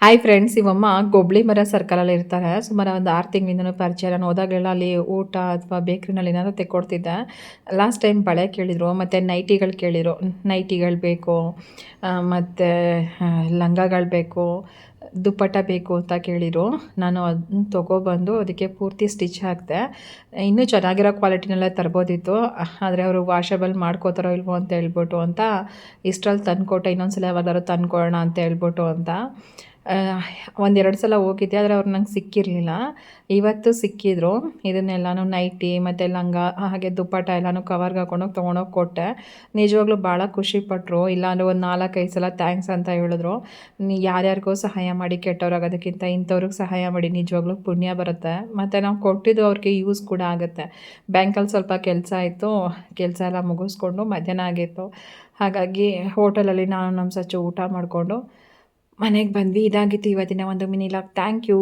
Hi friends, ಇವಮ್ಮ ಗೊಬ್ಳಿ ಮರ ಸರ್ಕಲಲ್ಲಿ ಇರ್ತಾರೆ. ಸುಮಾರು ಒಂದು 6 ತಿಂಗಳಿಂದನೂ ಪರಿಚಯ. ನಾನು ಹೋದಾಗಲೆಲ್ಲ ಅಲ್ಲಿ ಊಟ ಅಥವಾ ಬೇಕ್ರಿನಲ್ಲಿ ಏನಾದ್ರು ತೆಕ್ಕೊಡ್ತಿದ್ದೆ. ಲಾಸ್ಟ್ ಟೈಮ್ ಬಳೆ ಕೇಳಿದರು, ಮತ್ತು ನೈಟಿಗಳು ಕೇಳಿದರು. ನೈಟಿಗಳು ಬೇಕು, ಮತ್ತು ಲಂಗಗಳು ಬೇಕು, ದುಪ್ಪಟ್ಟ ಬೇಕು ಅಂತ ಕೇಳಿದರು. ನಾನು ಅದನ್ನ ತೊಗೊಬಂದು ಅದಕ್ಕೆ ಪೂರ್ತಿ ಸ್ಟಿಚ್ ಹಾಕಿದೆ. ಇನ್ನೂ ಚೆನ್ನಾಗಿರೋ ಕ್ವಾಲಿಟಿನಲ್ಲೇ ತರ್ಬೋದಿತ್ತು, ಆದರೆ ಅವರು ವಾಷಬಲ್ ಮಾಡ್ಕೋತಾರೋ ಇಲ್ವೋ ಅಂತ ಹೇಳ್ಬಿಟ್ಟು ಅಂತ ಇಷ್ಟರಲ್ಲಿ ತಂದುಕೊಟ್ಟೆ. ಇನ್ನೊಂದು ಸಲ ಯಾವಾಗಾದ್ರು ತಂದ್ಕೊಡೋಣ ಅಂತ ಹೇಳ್ಬಿಟ್ಟು ಅಂತ. ಒಂದೆರಡು ಸಲ ಹೋಗಿದ್ದೆ, ಆದರೆ ಅವ್ರು ನಂಗೆ ಸಿಕ್ಕಿರಲಿಲ್ಲ. ಇವತ್ತು ಸಿಕ್ಕಿದ್ರು. ಇದನ್ನೆಲ್ಲನೂ ನೈಟಿ ಮತ್ತು ಲಂಗ ಹಾಗೆ ದುಪ್ಪಟ್ಟ ಎಲ್ಲನೂ ಕವರ್ಗೆ ಹಾಕ್ಕೊಂಡೋಗಿ ತೊಗೊಂಡೋಗಿ ಕೊಟ್ಟೆ. ನಿಜವಾಗ್ಲೂ ಭಾಳ ಖುಷಿಪಟ್ಟರು. ಇಲ್ಲಾಂದರೆ ಒಂದು 4-5 ಸಲ ಥ್ಯಾಂಕ್ಸ್ ಅಂತ ಹೇಳಿದ್ರು. ಯಾರ್ಯಾರಿಗೋ ಸಹಾಯ ಮಾಡಿ ಕೆಟ್ಟವ್ರಾಗೋದಕ್ಕಿಂತ ಇಂಥವ್ರಿಗೆ ಸಹಾಯ ಮಾಡಿ, ನಿಜವಾಗ್ಲೂ ಪುಣ್ಯ ಬರುತ್ತೆ. ಮತ್ತು ನಾವು ಕೊಟ್ಟಿದ್ದು ಅವ್ರಿಗೆ ಯೂಸ್ ಕೂಡ ಆಗುತ್ತೆ. ಬ್ಯಾಂಕಲ್ಲಿ ಸ್ವಲ್ಪ ಕೆಲಸ ಇತ್ತು, ಕೆಲಸ ಎಲ್ಲ ಮುಗಿಸ್ಕೊಂಡು ಮಧ್ಯಾಹ್ನ ಆಗಿತ್ತು. ಹಾಗಾಗಿ ಹೋಟೆಲಲ್ಲಿ ನಾನು ನಮ್ಮ ಸಚ್ಚು ಊಟ ಮಾಡಿಕೊಂಡು ಮನೆಗೆ ಬಂದ್ವಿ. ಇದಾಗಿತ್ತು ಇವತ್ತಿನ ಒಂದು ಮಿನಿ ಲಾಗ್. Thank you.